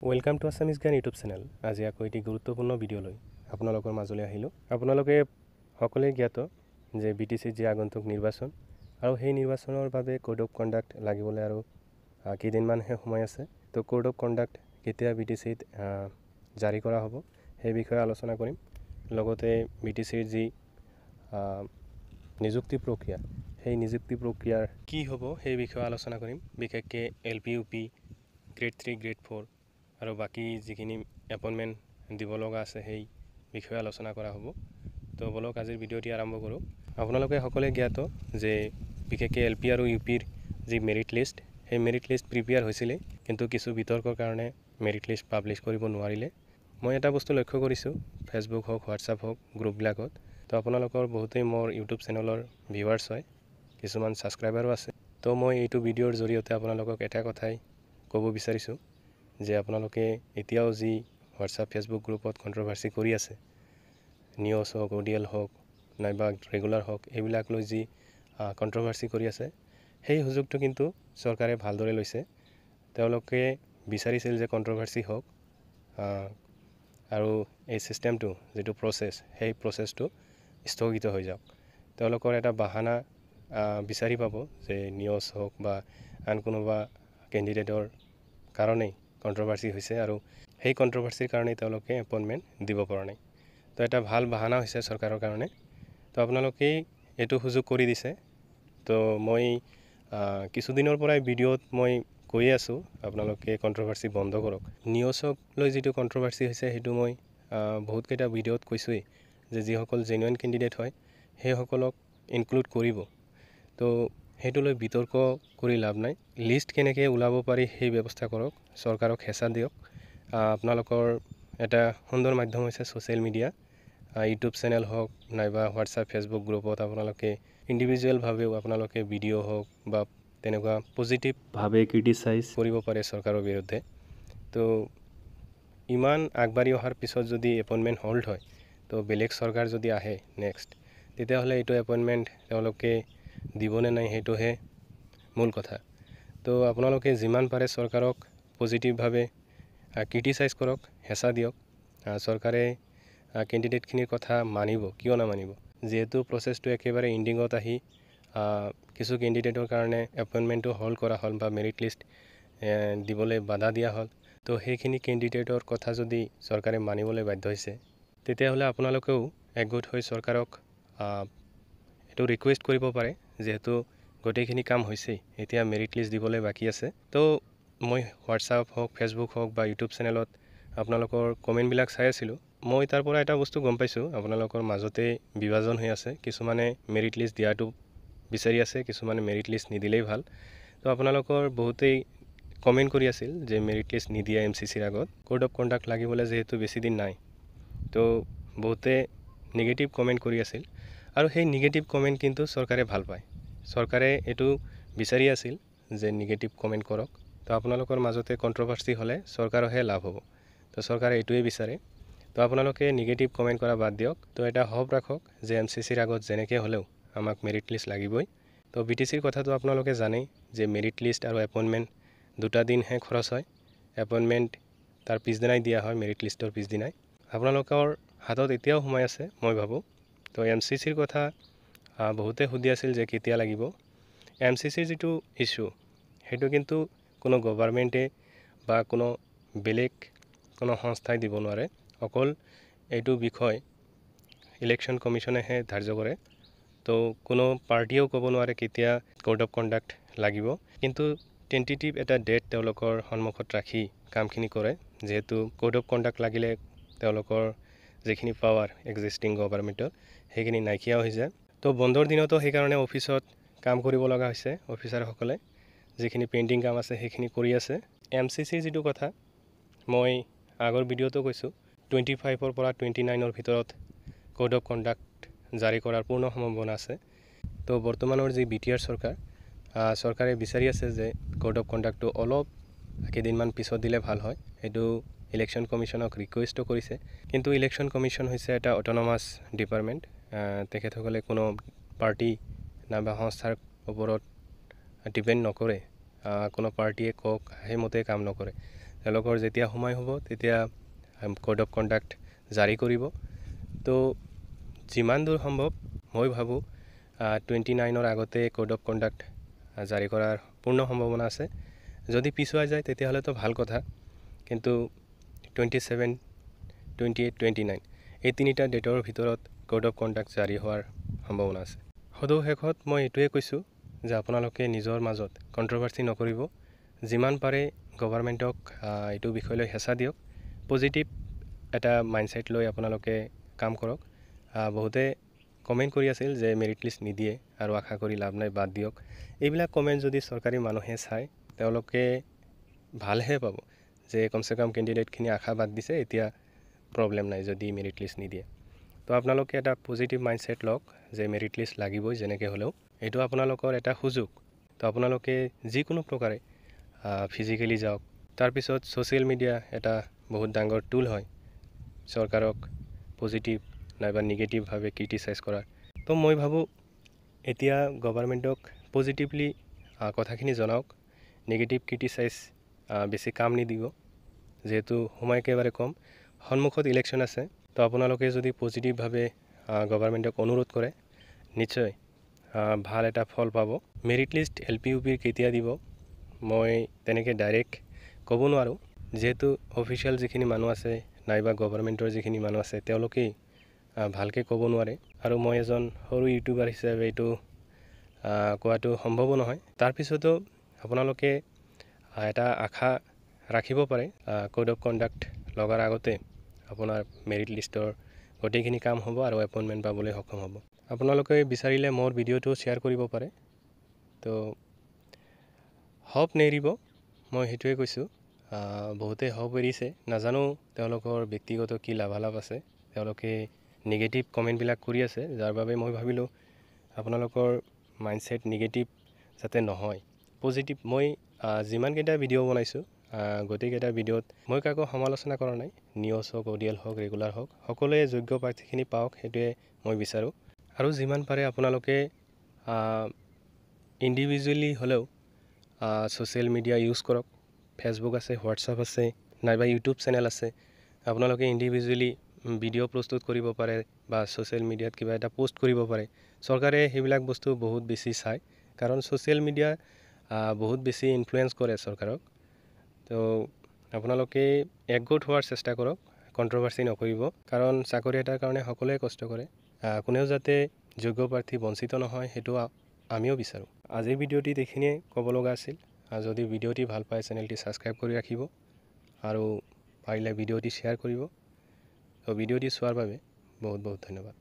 Welcome to Assamese জ্ঞান YouTube channel. আজি আকৌ এটি গুৰুত্বপূৰ্ণ ভিডিঅ' লৈ আপোনালোকৰ মাজলৈ আহিলোঁ। আপোনালোকে সকলোৱে জ্ঞাত যে BTC যি আগন্তুক নিৰ্বাচন আৰু সেই নিৰ্বাচনৰ বাবে কোড অফ কণ্ডাক্ট লাগিবলৈ আৰু কেইদিনমানহে সময় আছে। তো কোড অফ কণ্ডাক্ট কেতিয়া BTCত জাৰি কৰা হ'ব সেই বিষয়ে আলোচনা কৰিম। লগতে BTCৰ যি নিযুক্তি প্ৰক্ৰিয়া সেই নিযুক্তি প্ৰক্ৰিয়াৰ কি হ'ব সেই বিষয়ে আলোচনা কৰিম। বিশেষকৈ LP UP গ্ৰেড 3 গ্ৰেড 4 আৰু বাকী যিখিনি এপইণ্টমেণ্ট দিব লগা আছে সেই বিষয়ে আলোচনা কৰা হ'ব। তো বলক আজিৰ ভিডিঅ'টি আৰম্ভ কৰোঁ। আপোনালোকে সকলোৱে জ্ঞাত যে বিশেষকৈ LP আৰু UPৰ যি মেৰিট লিষ্ট সেই মেৰিট লিষ্ট প্ৰিপেয়াৰ হৈছিলে, কিন্তু কিছু বিতৰ্কৰ কাৰণে মেৰিট লিষ্ট পাব্লিছ কৰিব নোৱাৰিলে। মই এটা বস্তু লক্ষ্য কৰিছোঁ, ফেচবুক হওক হোৱাটছআপ হওক গ্ৰুপবিলাকত, তো আপোনালোকৰ বহুতেই মোৰ ইউটিউব চেনেলৰ ভিউৱাৰ্ছ হয়, কিছুমান ছাবস্ক্ৰাইবাৰো আছে। তো মই এইটো ভিডিঅ'ৰ জৰিয়তে আপোনালোকক এটা কথাই ক'ব বিচাৰিছোঁ যে আপোনালোকে এতিয়াও যি হোৱাটছআপ ফেচবুক গ্ৰুপত কণ্ট্ৰভাৰ্চি কৰি আছে, নিউজ হওক ODL হওক নাইবা ৰেগুলাৰ হওক, এইবিলাক লৈ যি কণ্ট্ৰভাৰ্চি কৰি আছে, সেই সুযোগটো কিন্তু চৰকাৰে ভালদৰে লৈছে। তেওঁলোকে বিচাৰিছিল যে কণ্ট্ৰভাৰ্চি হওক আৰু এই ছিষ্টেমটো যিটো প্ৰচেছ সেই প্ৰচেছটো স্থগিত হৈ যাওক। তেওঁলোকৰ এটা বাহানা বিচাৰি পাব যে নিউজ হওক বা আন কোনোবা কেণ্ডিডেটৰ কাৰণেই কণ্ট্ৰভাৰ্চি হৈছে আৰু সেই কণ্ট্ৰভাৰ্চিৰ কাৰণেই তেওঁলোকে এপইণ্টমেণ্ট দিব পৰা নাই। তো এটা ভাল বাহানা হৈছে চৰকাৰৰ কাৰণে। তো আপোনালোকেই এইটো সুযোগ কৰি দিছে। তো মই কিছুদিনৰ পৰাই ভিডিঅ'ত মই কৈয়ে আছোঁ আপোনালোকে কণ্ট্ৰভাৰ্চি বন্ধ কৰক। নিউজক লৈ যিটো কণ্ট্ৰভাৰ্চি হৈছে সেইটো মই বহুতকেইটা ভিডিঅ'ত কৈছোঁৱেই যে যিসকল জেনুইন কেণ্ডিডেট হয় সেইসকলক ইনক্লুড কৰিব। তো সেইটো লৈ বিতৰ্ক কৰি লাভ নাই। লিষ্ট কেনেকৈ ওলাব পাৰি সেই ব্যৱস্থা কৰক, চৰকাৰক হেঁচা দিয়ক। আপোনালোকৰ এটা সুন্দৰ মাধ্যম হৈছে ছ'চিয়েল মিডিয়া, ইউটিউব চেনেল হওক নাইবা হোৱাটছআপ ফেচবুক গ্ৰুপত আপোনালোকে ইণ্ডিভিজুৱেলভাৱেও আপোনালোকে ভিডিঅ' হওক বা তেনেকুৱা পজিটিভভাৱে ক্ৰিটিচাইজ কৰিব পাৰে চৰকাৰৰ বিৰুদ্ধে। তো ইমান আগবাঢ়ি অহাৰ পিছত যদি এপইণ্টমেণ্ট হ'ল্ড হয়, তো বেলেগ চৰকাৰ যদি আহে নেক্সট, তেতিয়াহ'লে এইটো এপইণ্টমেণ্ট তেওঁলোকে দিবনে নাই সেইটোহে মূল কথা। তো আপোনালোকে যিমান পাৰে চৰকাৰক পজিটিভভাৱে ক্ৰিটিচাইজ কৰক, হেঁচা দিয়ক। চৰকাৰে কেণ্ডিডেটখিনিৰ কথা মানিব, কিয় নামানিব, যিহেতু প্ৰচেছটো একেবাৰে ইণ্ডিঙত আহি কিছু কেণ্ডিডেটৰ কাৰণে এপইণ্টমেণ্টটো হ'ল্ড কৰা হ'ল বা মেৰিট লিষ্ট দিবলৈ বাধা দিয়া হ'ল। তো সেইখিনি কেণ্ডিডেটৰ কথা যদি চৰকাৰে মানিবলৈ বাধ্য হৈছে, তেতিয়াহ'লে আপোনালোকেও একগোট হৈ চৰকাৰক এইটো ৰিকুৱেষ্ট কৰিব পাৰে, যিহেতু গোটেইখিনি কাম হৈছেই, এতিয়া মেৰিট লিষ্ট দিবলৈ বাকী আছে। তো মই হোৱাটছআপ হওক ফেচবুক হওক বা ইউটিউব চেনেলত আপোনালোকৰ কমেণ্টবিলাক চাই আছিলোঁ। মই তাৰ পৰা এটা বস্তু গম পাইছোঁ, আপোনালোকৰ মাজতে বিভাজন হৈ আছে। কিছুমানে মেৰিট লিষ্ট দিয়াটো বিচাৰি আছে, কিছুমানে মেৰিট লিষ্ট নিদিলেই ভাল। তো আপোনালোকৰ বহুতেই কমেণ্ট কৰি আছিল যে মেৰিট লিষ্ট নিদিয়া MCCৰ আগত কোড অফ কণ্ডাক্ট লাগিবলৈ যিহেতু বেছি দিন নাই। তো বহুতে নিগেটিভ কমেণ্ট কৰি আছিল আৰু সেই নিগেটিভ কমেণ্ট কিন্তু চৰকাৰে ভাল পায়। চৰকাৰে এইটো বিচাৰি আছিল যে নিগেটিভ কমেণ্ট কৰক। তো আপোনালোকৰ মাজতে কণ্ট্ৰভাৰ্চি হ'লে চৰকাৰৰহে লাভ হ'ব। তো চৰকাৰে এইটোৱে বিচাৰে। তো আপোনালোকে নিগেটিভ কমেণ্ট কৰা বাদ দিয়ক। তো এটা হোপ ৰাখক যে MCCৰ আগত যেনেকৈ হ'লেও আমাক মেৰিট লিষ্ট লাগিবই। তো BTCৰ কথাটো আপোনালোকে জানেই যে মেৰিট লিষ্ট আৰু এপইণ্টমেণ্ট দুটা দিনহে খৰচ হয়। এপইণ্টমেণ্ট তাৰ পিছদিনাই দিয়া হয়, মেৰিট লিষ্টৰ পিছদিনাই। আপোনালোকৰ হাতত এতিয়াও সময় আছে মই ভাবোঁ। তো MCCৰ কথা বহুতে সুধি আছিল যে কেতিয়া লাগিব। MCCৰ যিটো ইছ্যু সেইটো কিন্তু কোনো গভৰ্ণমেণ্টে বা কোনো বেলেগ কোনো সংস্থাই দিব নোৱাৰে। অকল এইটো বিষয় ইলেকশ্যন কমিশ্যনেহে ধাৰ্য কৰে। তো কোনো পাৰ্টীয়েও ক'ব নোৱাৰে কেতিয়া কোড অফ কণ্ডাক্ট লাগিব, কিন্তু টেণ্টেটিভ এটা ডেট তেওঁলোকৰ সন্মুখত ৰাখি কামখিনি কৰে, যিহেতু কোড অফ কণ্ডাক্ট লাগিলে তেওঁলোকৰ যিখিনি পাৱাৰ এক্সিষ্টিং গভৰ্ণমেণ্টৰ সেইখিনি নাইকিয়া হৈ যায়। তো বন্ধৰ দিনতো সেইকাৰণে অফিচত কাম কৰিব লগা হৈছে। অফিচাৰসকলে যিখিনি পেইণ্টিং কাম আছে সেইখিনি কৰি আছে। MCCৰ যিটো কথা মই আগৰ ভিডিঅ'টো কৈছোঁ, 25ৰ পৰা 29ৰ ভিতৰত কোড অফ কণ্ডাক্ট জাৰি কৰাৰ পূৰ্ণ সম্ভাৱনা আছে। তো বৰ্তমানৰ যি BTR চৰকাৰে বিচাৰি আছে যে কোড অফ কণ্ডাক্টটো অলপ কেইদিনমান পিছত দিলে ভাল হয়। সেইটো ইলেকশ্যন কমিশ্যনক ৰিকুৱেষ্টো কৰিছে, কিন্তু ইলেকশ্যন কমিশ্যন হৈছে এটা অট'নমাছ ডিপাৰ্টমেণ্ট। তেখেতসকলে কোনো পাৰ্টি নাইবা সংস্থাৰ ওপৰত ডিপেণ্ড নকৰে, কোনো পাৰ্টীয়ে কওক সেইমতে কাম নকৰে। তেওঁলোকৰ যেতিয়া সময় হ'ব তেতিয়া কোড অফ কণ্ডাক্ট জাৰি কৰিব। তো যিমান দূৰ সম্ভৱ মই ভাবোঁ 29ৰ আগতে কোড অফ কণ্ডাক্ট জাৰি কৰাৰ পূৰ্ণ সম্ভাৱনা আছে। যদি পিছুৱাই যায় তেতিয়াহ'লেতো ভাল কথা, কিন্তু 27, 28, 29 এই তিনিটা ডেটৰ ভিতৰত কোড অফ কণ্ডাক্ট জাৰি হোৱাৰ সম্ভাৱনা আছে। সদৌ শেষত মই এইটোৱে কৈছোঁ যে আপোনালোকে নিজৰ মাজত কণ্ট্ৰভাৰ্চি নকৰিব। যিমান পাৰে গভৰ্ণমেণ্টক এইটো বিষয়লৈ হেঁচা দিয়ক। পজিটিভ এটা মাইণ্ডছেট লৈ আপোনালোকে কাম কৰক। বহুতে কমেণ্ট কৰি আছিল যে মেৰিট লিষ্ট নিদিয়ে আৰু আশা কৰি লাভ নাই, বাদ দিয়ক। এইবিলাক কমেণ্ট যদি চৰকাৰী মানুহে চায় তেওঁলোকে ভালহে পাব যে কমচে কম কেণ্ডিডেটখিনি আশা বাদ দিছে, এতিয়া প্ৰব্লেম নাই যদি মেৰিট লিষ্ট নিদিয়ে। তো আপোনালোকে এটা পজিটিভ মাইণ্ডছেট লওক যে মেৰিট লিষ্ট লাগিবই যেনেকৈ হ'লেও। এইটো আপোনালোকৰ এটা সুযোগ। তো আপোনালোকে যিকোনো প্ৰকাৰে ফিজিকেলি যাওক। তাৰপিছত ছ'চিয়েল মিডিয়া এটা বহুত ডাঙৰ টুল হয় চৰকাৰক পজিটিভ নাইবা নিগেটিভভাৱে ক্ৰিটিচাইজ কৰাৰ। তো মই ভাবোঁ এতিয়া গভৰ্ণমেণ্টক পজিটিভলি কথাখিনি জনাওক। নিগেটিভ ক্ৰিটিচাইজ বেছি কাম নিদিব, যিহেতু সময় একেবাৰে কম, সন্মুখত ইলেকশ্যন আছে। তো আপোনালোকে যদি পজিটিভভাৱে গভৰ্ণমেণ্টক অনুৰোধ কৰে নিশ্চয় ভাল এটা ফল পাব। মেৰিট লিষ্ট LP UPৰ কেতিয়া দিব মই তেনেকৈ ডাইৰেক্ট ক'ব নোৱাৰোঁ, যিহেতু অফিচিয়েল যিখিনি মানুহ আছে নাইবা গভৰ্ণমেণ্টৰ যিখিনি মানুহ আছে তেওঁলোকেই ভালকৈ ক'ব নোৱাৰে, আৰু মই এজন সৰু ইউটিউবাৰ হিচাপে এইটো কোৱাটো সম্ভৱো নহয়। তাৰপিছতো আপোনালোকে এটা আশা ৰাখিব পাৰে কোড অফ কণ্ডাক্ট লগাৰ আগতে আপোনাৰ মেৰিট লিষ্টৰ গোটেইখিনি কাম হ'ব আৰু এপইণ্টমেণ্ট পাবলৈ সক্ষম হ'ব। আপোনালোকে বিচাৰিলে মোৰ ভিডিঅ'টো শ্বেয়াৰ কৰিব পাৰে। তো হপ নেৰিব, মই সেইটোৱে কৈছোঁ। বহুতে হপ এৰিছে, নাজানো তেওঁলোকৰ ব্যক্তিগত কি লাভালাভ আছে, তেওঁলোকে নিগেটিভ কমেণ্টবিলাক কৰি আছে, যাৰ বাবে মই ভাবিলোঁ আপোনালোকৰ মাইণ্ডছেট নিগেটিভ যাতে নহয়, পজিটিভ। মই যিমানকেইটা ভিডিঅ' বনাইছোঁ গোটেইকেইটা ভিডিঅ'ত মই কাকো সমালোচনা কৰা নাই। নিউজ হওক, অডিয়েল হওক, ৰেগুলাৰ হওক, সকলোৱে যোগ্য প্ৰাৰ্থীখিনি পাওক সেইটোৱে মই বিচাৰোঁ। আৰু যিমান পাৰে আপোনালোকে ইণ্ডিভিজুৱেলি হ'লেও ছ'চিয়েল মিডিয়া ইউজ কৰক। ফেচবুক আছে, হোৱাটছআপ আছে, নাইবা ইউটিউব চেনেল আছে। আপোনালোকে ইণ্ডিভিজুৱেলি ভিডিঅ' প্ৰস্তুত কৰিব পাৰে বা ছ'চিয়েল মিডিয়াত কিবা এটা পষ্ট কৰিব পাৰে। চৰকাৰে সেইবিলাক বস্তু বহুত বেছি চায়, কাৰণ ছ'চিয়েল মিডিয়া বহুত বেছি ইনফ্লুৱেঞ্চ কৰে চৰকাৰক। তো আপোনালোকে একগোট হোৱাৰ চেষ্টা কৰক, কণ্ট্ৰভাৰ্চি নকৰিব, কাৰণ চাকৰি এটাৰ কাৰণে সকলোৱে কষ্ট কৰে। কোনেও যাতে যোগ্য প্ৰাৰ্থী বঞ্চিত নহয় সেইটো আমিও বিচাৰোঁ। আজিৰ ভিডিঅ'টিত এইখিনিয়ে ক'ব লগা আছিল। যদি ভিডিঅ'টি ভাল পায় চেনেলটি ছাবস্ক্ৰাইব কৰি ৰাখিব আৰু পাৰিলে ভিডিঅ'টি শ্বেয়াৰ কৰিব। তো ভিডিঅ'টি চোৱাৰ বাবে বহুত বহুত ধন্যবাদ।